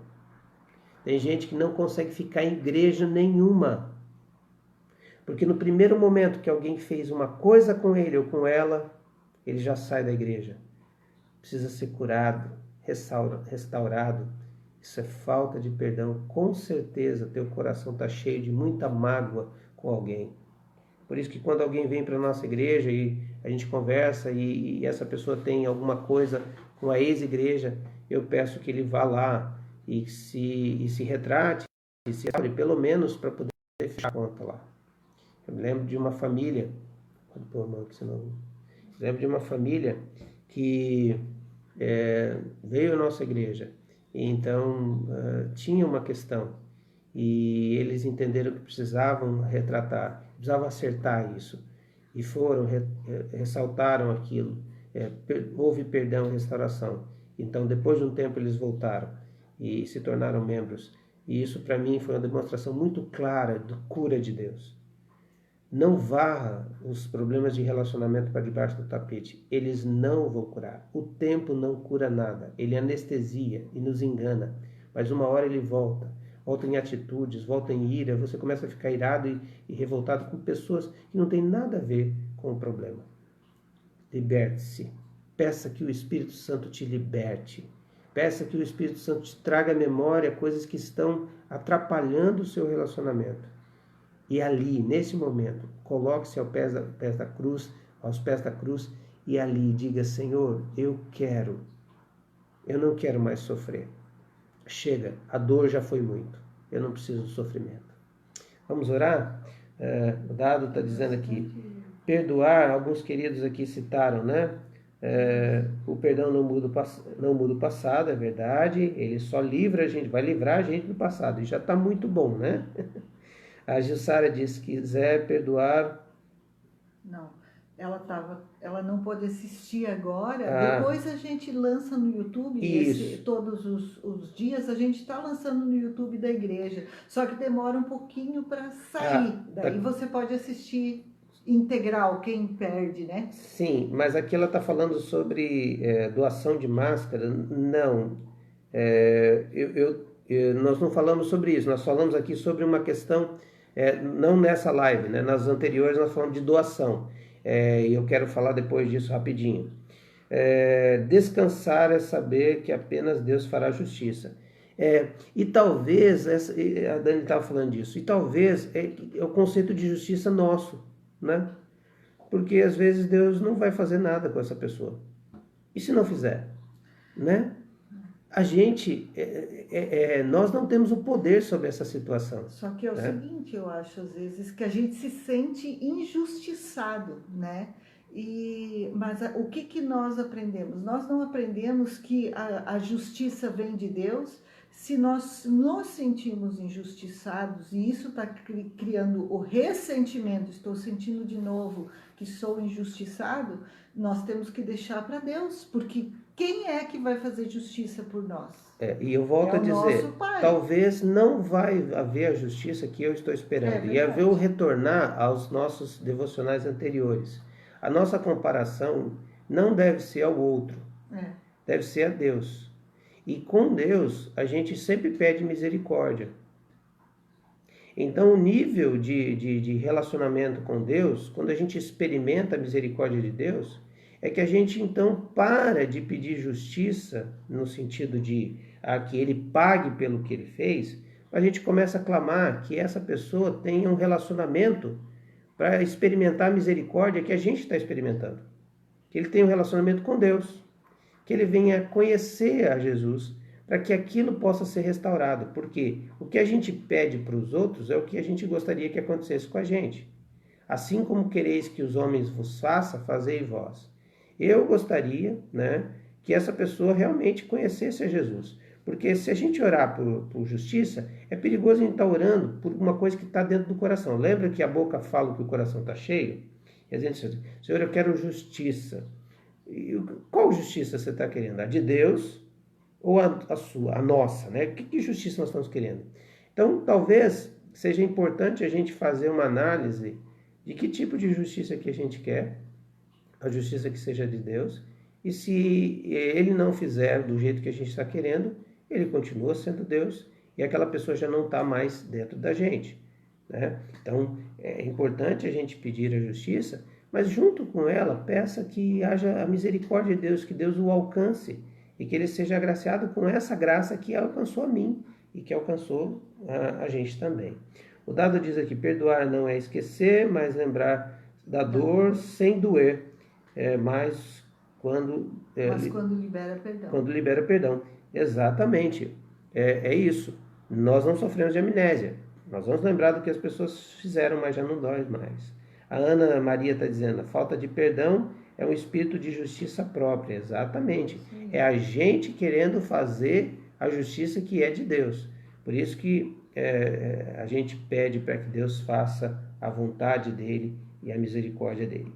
Tem gente que não consegue ficar em igreja nenhuma, porque no primeiro momento que alguém fez uma coisa com ele ou com ela, ele já sai da igreja. Precisa ser curado, restaurado. Isso é falta de perdão. Com certeza teu coração está cheio de muita mágoa com alguém. Por isso que quando alguém vem para a nossa igreja e a gente conversa e essa pessoa tem alguma coisa com a ex-igreja, eu peço que ele vá lá e se retrate, e se abre, pelo menos para poder fechar a conta lá. Eu me lembro de uma família, que veio à nossa igreja, e então tinha uma questão, e eles entenderam que precisavam retratar, precisavam acertar isso, e foram, ressaltaram aquilo, houve perdão e restauração. Então, depois de um tempo, eles voltaram e se tornaram membros, e isso para mim foi uma demonstração muito clara da cura de Deus. Não varra os problemas de relacionamento para debaixo do tapete. Eles não vão curar. O tempo não cura nada. Ele anestesia e nos engana. Mas uma hora ele volta. Volta em atitudes, volta em ira. Você começa a ficar irado e revoltado com pessoas que não têm nada a ver com o problema. Liberte-se. Peça que o Espírito Santo te liberte. Peça que o Espírito Santo te traga à memória coisas que estão atrapalhando o seu relacionamento. E ali, nesse momento, coloque-se aos pés da cruz, e ali diga: Senhor, eu não quero mais sofrer. Chega, a dor já foi muito, eu não preciso do sofrimento. Vamos orar? O Dado está dizendo aqui, perdoar, alguns queridos aqui citaram, né? O perdão não muda o passado, é verdade, ele só livra a gente, vai livrar a gente do passado, e já está muito bom, né? A Gilsara disse que quiser perdoar. Não, ela não pôde assistir agora. Depois a gente lança no YouTube. Todos os dias a gente está lançando no YouTube da igreja. Só que demora um pouquinho para sair. Daí você pode assistir integral, quem perde, né? Sim, mas aqui ela está falando sobre doação de máscara. Não, nós não falamos sobre isso. Nós falamos aqui sobre uma questão. Não nessa live, né? Nas anteriores nós falamos de doação, e eu quero falar depois disso rapidinho. Descansar é saber que apenas Deus fará justiça. E talvez, a Dani estava falando disso, e talvez é o conceito de justiça nosso, né? Porque às vezes Deus não vai fazer nada com essa pessoa. E se não fizer, né? a gente, nós não temos o poder sobre essa situação. Só que é o seguinte, eu acho, às vezes, que a gente se sente injustiçado, né? Mas o que nós aprendemos? Nós não aprendemos que a justiça vem de Deus. Se nós nos sentimos injustiçados e isso está criando o ressentimento, estou sentindo de novo que sou injustiçado, nós temos que deixar para Deus, porque quem é que vai fazer justiça por nós? E eu volto a dizer, talvez não vai haver a justiça que eu estou esperando, e haver o retornar aos nossos devocionais anteriores. A nossa comparação não deve ser ao outro, deve ser a Deus. E com Deus, a gente sempre pede misericórdia. Então, o nível de relacionamento com Deus, quando a gente experimenta a misericórdia de Deus, é que a gente então para de pedir justiça, no sentido de que ele pague pelo que ele fez, a gente começa a clamar que essa pessoa tenha um relacionamento para experimentar a misericórdia que a gente está experimentando. Que ele tenha um relacionamento com Deus, que ele venha conhecer a Jesus, para que aquilo possa ser restaurado. Porque o que a gente pede para os outros é o que a gente gostaria que acontecesse com a gente. Assim como quereis que os homens vos façam, fazei vós. Eu gostaria, que essa pessoa realmente conhecesse a Jesus. Porque se a gente orar por justiça, é perigoso a gente estar orando por uma coisa que está dentro do coração. Lembra que a boca fala que o coração está cheio? E a gente diz, Senhor, eu quero justiça. E qual justiça você está querendo? A de Deus ou a sua, a nossa? Que justiça nós estamos querendo? Então, talvez seja importante a gente fazer uma análise de que tipo de justiça que a gente quer, a justiça que seja de Deus, e se ele não fizer do jeito que a gente está querendo, ele continua sendo Deus e aquela pessoa já não está mais dentro da gente. Então, é importante a gente pedir a justiça, mas junto com ela, peça que haja a misericórdia de Deus, que Deus o alcance e que ele seja agraciado com essa graça que alcançou a mim e que alcançou a gente também. O dado diz aqui, perdoar não é esquecer, mas lembrar da dor sem doer, mas quando libera perdão. Quando libera perdão. Exatamente. É isso. Nós não sofremos de amnésia. Nós vamos lembrar do que as pessoas fizeram, mas já não dói mais. A Ana Maria está dizendo, a falta de perdão é um espírito de justiça própria. Exatamente. Sim. É a gente querendo fazer a justiça que é de Deus. Por isso que a gente pede para que Deus faça a vontade dele e a misericórdia dele.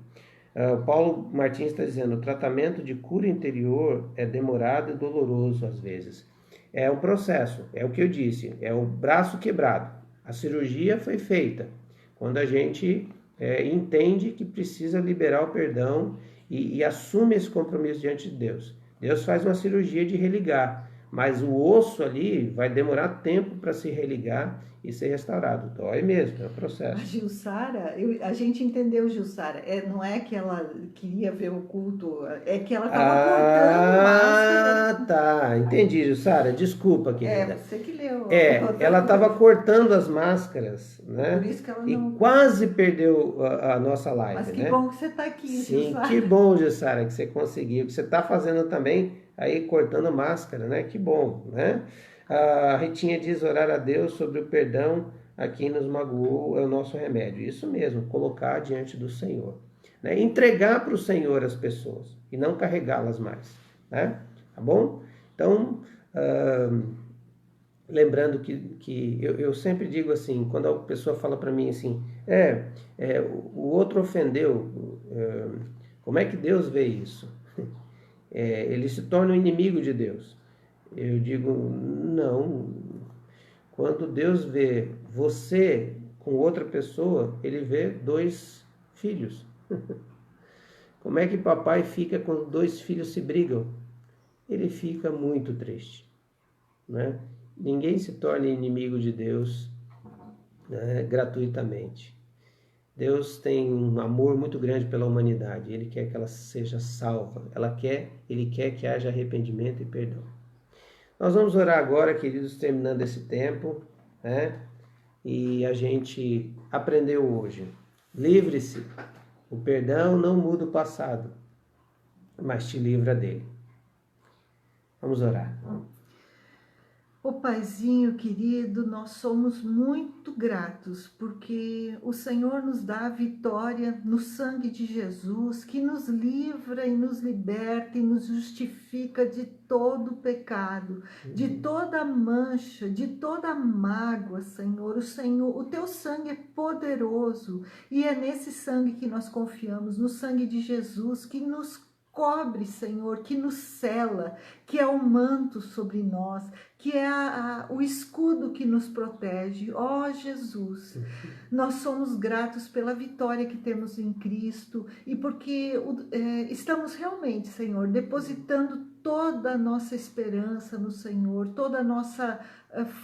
Paulo Martins está dizendo, o tratamento de cura interior é demorado e doloroso às vezes. É um processo, é o que eu disse, é o braço quebrado. A cirurgia foi feita quando a gente entende que precisa liberar o perdão e assume esse compromisso diante de Deus. Deus faz uma cirurgia de religar, mas o osso ali vai demorar tempo para se religar e ser restaurado. Dói mesmo, é um processo. A Jussara, a gente entendeu, Jussara, não é que ela queria ver o culto, é que ela estava cortando máscara. Tá, entendi, Jussara, desculpa, querida. Você que leu. Ela estava cortando as máscaras, Por isso que ela não... E quase perdeu a nossa live, Mas que bom que você está aqui, Sim, Jussara. que bom, Jussara, que você conseguiu, que você está fazendo também aí cortando máscara, que bom, A Ritinha diz, orar a Deus sobre o perdão a quem nos magoou é o nosso remédio. Isso mesmo, colocar diante do Senhor. Entregar para o Senhor as pessoas e não carregá-las mais, Tá bom? Então, lembrando que eu sempre digo assim, quando a pessoa fala para mim assim, o outro ofendeu, como é que Deus vê isso? Ele se torna um inimigo de Deus. Eu digo, não. Quando Deus vê você com outra pessoa, ele vê 2 filhos. Como é que papai fica quando 2 filhos se brigam? Ele fica muito triste. Ninguém se torna inimigo de Deus gratuitamente. Deus tem um amor muito grande pela humanidade. Ele quer que ela seja salva. Ele quer que haja arrependimento e perdão. Nós vamos orar agora, queridos, terminando esse tempo, E a gente aprendeu hoje. Livre-se. O perdão não muda o passado, mas te livra dele. Vamos orar. Ô Paizinho querido, nós somos muito gratos porque o Senhor nos dá a vitória no sangue de Jesus, que nos livra e nos liberta e nos justifica de todo pecado, de toda mancha, de toda mágoa, Senhor. O teu sangue é poderoso e é nesse sangue que nós confiamos, no sangue de Jesus, que nos cobre, Senhor, que nos cela, que é o manto sobre nós, que é o escudo que nos protege. Ó Jesus, nós somos gratos pela vitória que temos em Cristo e porque estamos realmente, Senhor, depositando toda a nossa esperança no Senhor, toda a nossa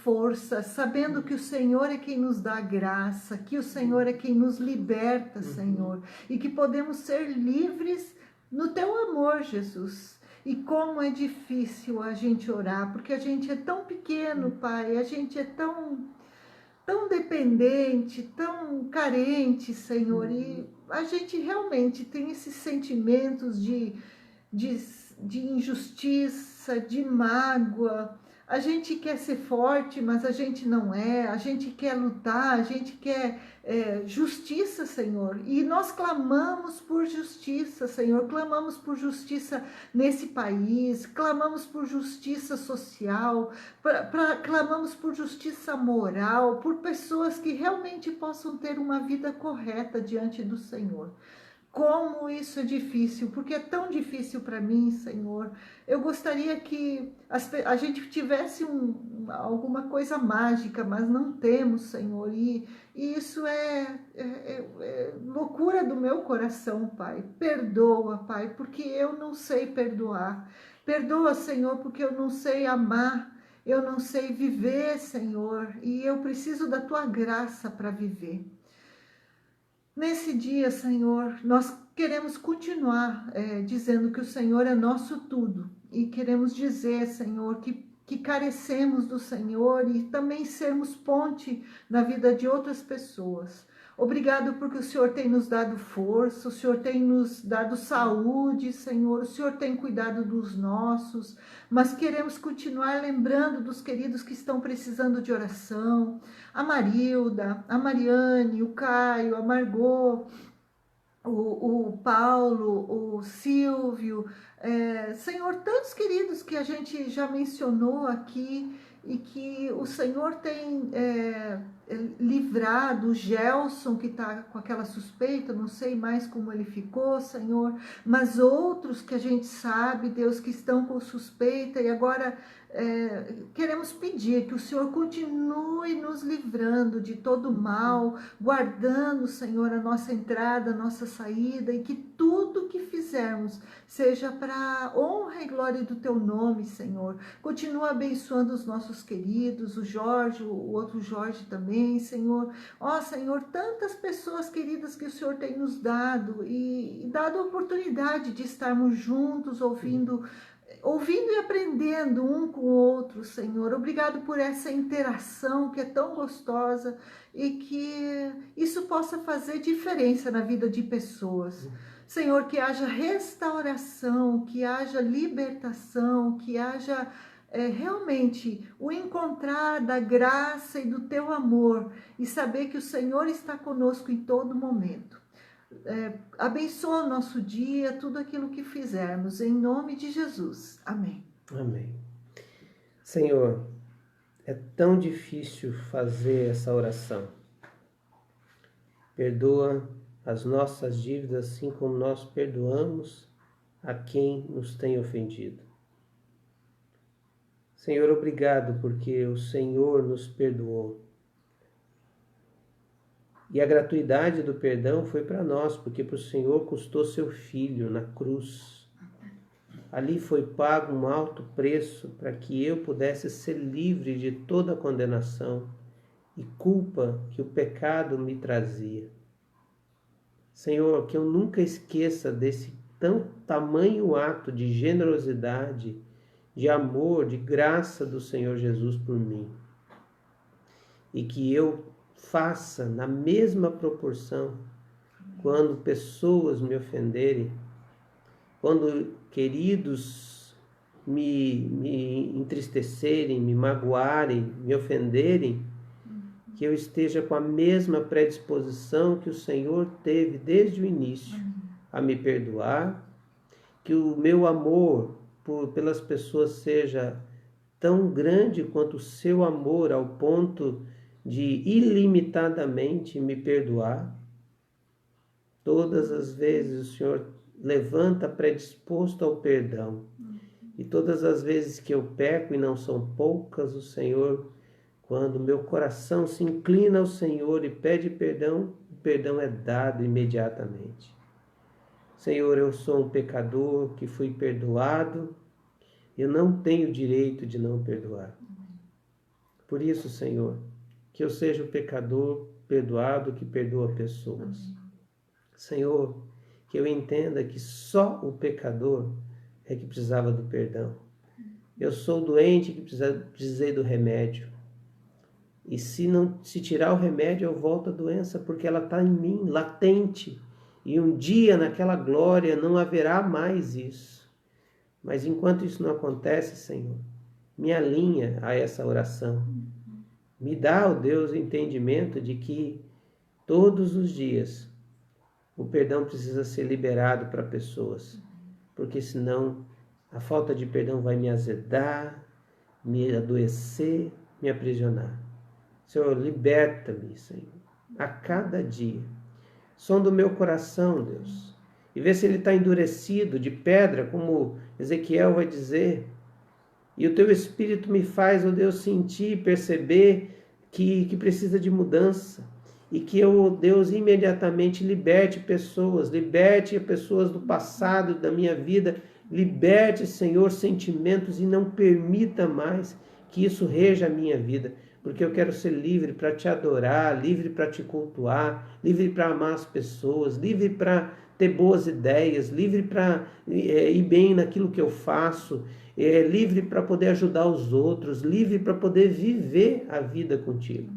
força, sabendo que o Senhor é quem nos dá graça, que o Senhor é quem nos liberta, Senhor, e que podemos ser livres no teu amor, Jesus. E como é difícil a gente orar, porque a gente é tão pequeno, Pai, a gente é tão dependente, tão carente, Senhor, e a gente realmente tem esses sentimentos de, de injustiça, de mágoa. A gente quer ser forte, mas a gente não é. A gente quer lutar, a gente quer justiça, Senhor. E nós clamamos por justiça, Senhor. Clamamos por justiça nesse país, clamamos por justiça social, clamamos por justiça moral, por pessoas que realmente possam ter uma vida correta diante do Senhor. Como isso é difícil, porque é tão difícil para mim, Senhor. Eu gostaria que a gente tivesse alguma coisa mágica, mas não temos, Senhor. E isso é loucura do meu coração, Pai. Perdoa, Pai, porque eu não sei perdoar. Perdoa, Senhor, porque eu não sei amar. Eu não sei viver, Senhor. E eu preciso da Tua graça para viver. Nesse dia, Senhor, nós queremos continuar dizendo que o Senhor é nosso tudo. E queremos dizer, Senhor, que carecemos do Senhor e também sermos ponte na vida de outras pessoas. Obrigado porque o Senhor tem nos dado força, o Senhor tem nos dado saúde, Senhor, o Senhor tem cuidado dos nossos, mas queremos continuar lembrando dos queridos que estão precisando de oração, a Marilda, a Mariane, o Caio, a Margot, o Paulo, o Silvio, Senhor, tantos queridos que a gente já mencionou aqui e que o Senhor tem livrado, o Gelson que está com aquela suspeita, não sei mais como ele ficou, Senhor, mas outros que a gente sabe, Deus, que estão com suspeita e agora queremos pedir que o Senhor continue nos livrando de todo mal, guardando, Senhor, a nossa entrada, a nossa saída e que tudo que fizermos seja para a honra e glória do Teu nome, Senhor. Continua abençoando os nossos queridos, o Jorge, o outro Jorge também, Senhor. Ó, Senhor, tantas pessoas queridas que o Senhor tem nos dado e dado a oportunidade de estarmos juntos, ouvindo e aprendendo um com o outro, Senhor. Obrigado por essa interação que é tão gostosa e que isso possa fazer diferença na vida de pessoas. Senhor, que haja restauração, que haja libertação, que haja realmente o encontrar da graça e do teu amor e saber que o Senhor está conosco em todo momento. Abençoa o nosso dia, tudo aquilo que fizermos, em nome de Jesus. Amém. Amém. Senhor, é tão difícil fazer essa oração. Perdoa as nossas dívidas, assim como nós perdoamos a quem nos tem ofendido. Senhor, obrigado porque o Senhor nos perdoou. E a gratuidade do perdão foi para nós, porque para o Senhor custou seu Filho na cruz. Ali foi pago um alto preço para que eu pudesse ser livre de toda a condenação e culpa que o pecado me trazia. Senhor, que eu nunca esqueça desse tamanho ato de generosidade, de amor, de graça do Senhor Jesus por mim. E que eu faça na mesma proporção quando pessoas me ofenderem, quando queridos me entristecerem, me magoarem, me ofenderem, que eu esteja com a mesma predisposição que o Senhor teve desde o início a me perdoar, que o meu amor pelas pessoas seja tão grande quanto o seu amor, ao ponto de ilimitadamente me perdoar. Todas as vezes o Senhor levanta predisposto ao perdão. E todas as vezes que eu peco, e não são poucas, o Senhor, quando meu coração se inclina ao Senhor e pede perdão, o perdão é dado imediatamente. Senhor, eu sou um pecador que fui perdoado, eu não tenho direito de não perdoar. Por isso, Senhor, que eu seja o pecador perdoado que perdoa pessoas. Senhor, que eu entenda que só o pecador é que precisava do perdão. Eu sou doente que precisei do remédio. E se tirar o remédio, eu volto à doença, porque ela está em mim, latente. E um dia, naquela glória, não haverá mais isso. Mas enquanto isso não acontece, Senhor, me alinha a essa oração. Me dá, ó Deus, o entendimento de que todos os dias o perdão precisa ser liberado para pessoas. Porque senão a falta de perdão vai me azedar, me adoecer, me aprisionar. Senhor, liberta-me, Senhor, a cada dia. Sonda o meu coração, Deus, e vê se ele está endurecido de pedra, como Ezequiel vai dizer. E o teu Espírito me faz, ó Deus, sentir, perceber que precisa de mudança. E que eu, ó Deus, imediatamente liberte pessoas do passado, da minha vida. Liberte, Senhor, sentimentos e não permita mais que isso reja a minha vida. Porque eu quero ser livre para te adorar, livre para te cultuar, livre para amar as pessoas, livre para ter boas ideias, livre para ir bem naquilo que eu faço, livre para poder ajudar os outros, livre para poder viver a vida contigo.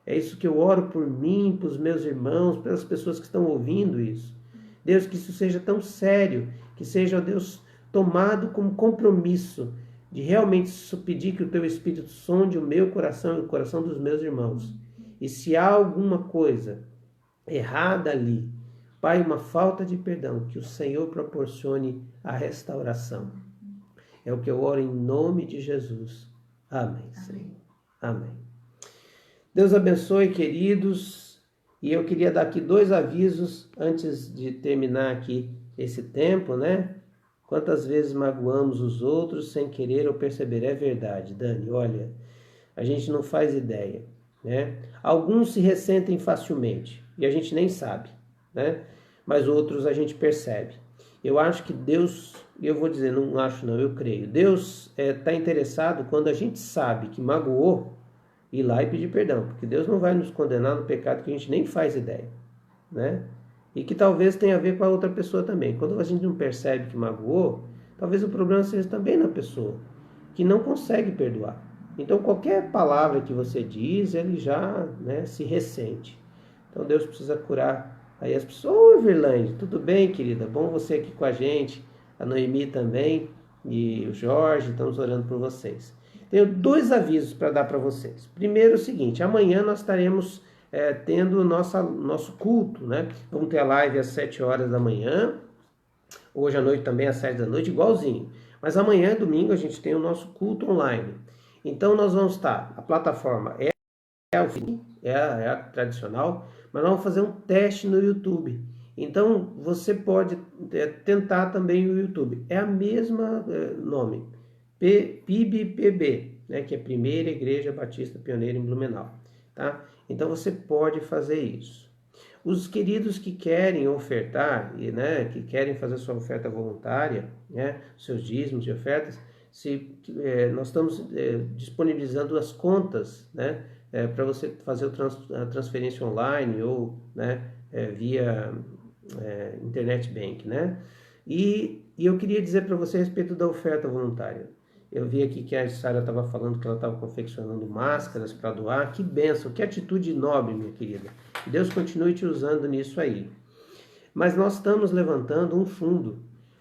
É isso que eu oro por mim, para os meus irmãos, pelas pessoas que estão ouvindo isso. Deus, que isso seja tão sério, que seja, Deus, tomado como compromisso de realmente pedir que o teu Espírito sonde o meu coração e o coração dos meus irmãos. E se há alguma coisa errada ali, Pai, uma falta de perdão, que o Senhor proporcione a restauração. É o que eu oro em nome de Jesus. Amém, Senhor. Amém. Deus abençoe, queridos. E eu queria dar aqui 2 avisos antes de terminar aqui esse tempo, né? Quantas vezes magoamos os outros sem querer ou perceber? É verdade, Dani, olha, a gente não faz ideia, né? Alguns se ressentem facilmente e a gente nem sabe, né? Mas outros a gente percebe. Eu acho que Deus, eu vou dizer, não acho não, eu creio. Deus está interessado quando a gente sabe que magoou, ir lá e pedir perdão, porque Deus não vai nos condenar no pecado que a gente nem faz ideia, né? E que talvez tenha a ver com a outra pessoa também. Quando a gente não percebe que magoou, talvez o problema seja também na pessoa, que não consegue perdoar. Então qualquer palavra que você diz, ele já, né, se ressente. Então Deus precisa curar aí as pessoas. Oi, Virlande, tudo bem, querida? Bom você aqui com a gente. A Noemi também e o Jorge, estamos orando por vocês. Tenho 2 avisos para dar para vocês. Primeiro, o seguinte: amanhã nós estaremos tendo nosso culto, né? Vamos ter a live às 7 horas da manhã, hoje à noite também às 7 da noite, igualzinho. Mas amanhã, domingo, a gente tem o nosso culto online. Então nós vamos estar, a plataforma é a tradicional, mas nós vamos fazer um teste no YouTube. Então você pode tentar também o YouTube. É a mesma nome, PIBPB, né, que é Primeira Igreja Batista Pioneira em Blumenau. Tá? Então você pode fazer isso. Os queridos que querem ofertar, né, que querem fazer sua oferta voluntária, né, seus dízimos e ofertas, nós estamos disponibilizando as contas, né, para você fazer a transferência online ou, né, via internet bank, né? E eu queria dizer para você a respeito da oferta voluntária. Eu vi aqui que a Sara estava falando que ela estava confeccionando máscaras para doar. Que bênção, que atitude nobre, minha querida. Deus continue te usando nisso aí. Mas nós estamos levantando um fundo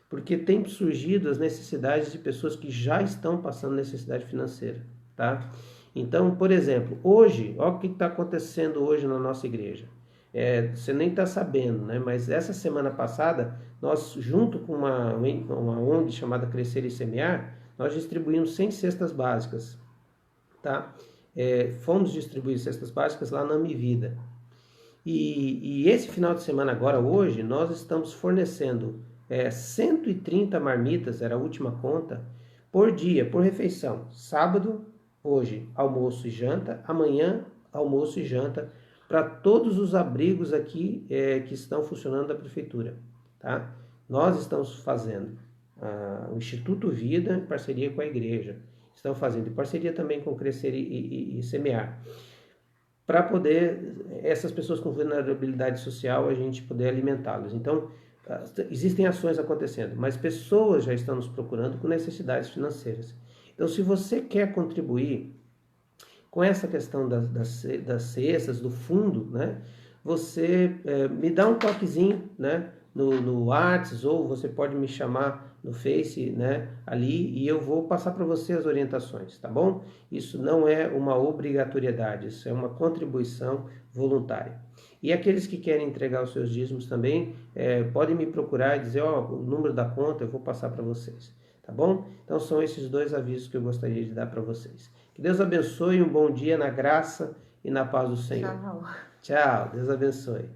porque tem surgido as necessidades de pessoas que já estão passando necessidade financeira, tá? Então, por exemplo, hoje, olha o que está acontecendo hoje na nossa igreja. Você nem está sabendo, né? Mas essa semana passada, nós, junto com uma ONG chamada Crescer e Semear, nós distribuímos 100 cestas básicas, tá? Fomos distribuir cestas básicas lá na Amivida. E esse final de semana agora, hoje, nós estamos fornecendo 130 marmitas, era a última conta, por dia, por refeição. Sábado, hoje, almoço e janta. Amanhã, almoço e janta, para todos os abrigos aqui que estão funcionando da prefeitura. Tá? Nós estamos fazendo o Instituto Vida em parceria com a igreja. Estamos fazendo em parceria também com Crescer e Semear, para poder, essas pessoas com vulnerabilidade social, a gente poder alimentá-los. Então, existem ações acontecendo, mas pessoas já estão nos procurando com necessidades financeiras. Então, se você quer contribuir com essa questão das cestas, do fundo, né, você me dá um toquezinho, né, no WhatsApp, ou você pode me chamar no Face, né, ali, e eu vou passar para você as orientações, tá bom? Isso não é uma obrigatoriedade, isso é uma contribuição voluntária. E aqueles que querem entregar os seus dízimos também, podem me procurar e dizer, o número da conta eu vou passar para vocês, tá bom? Então são esses 2 avisos que eu gostaria de dar para vocês. Que Deus abençoe, um bom dia na graça e na paz do Senhor. Tchau. Tchau, Deus abençoe.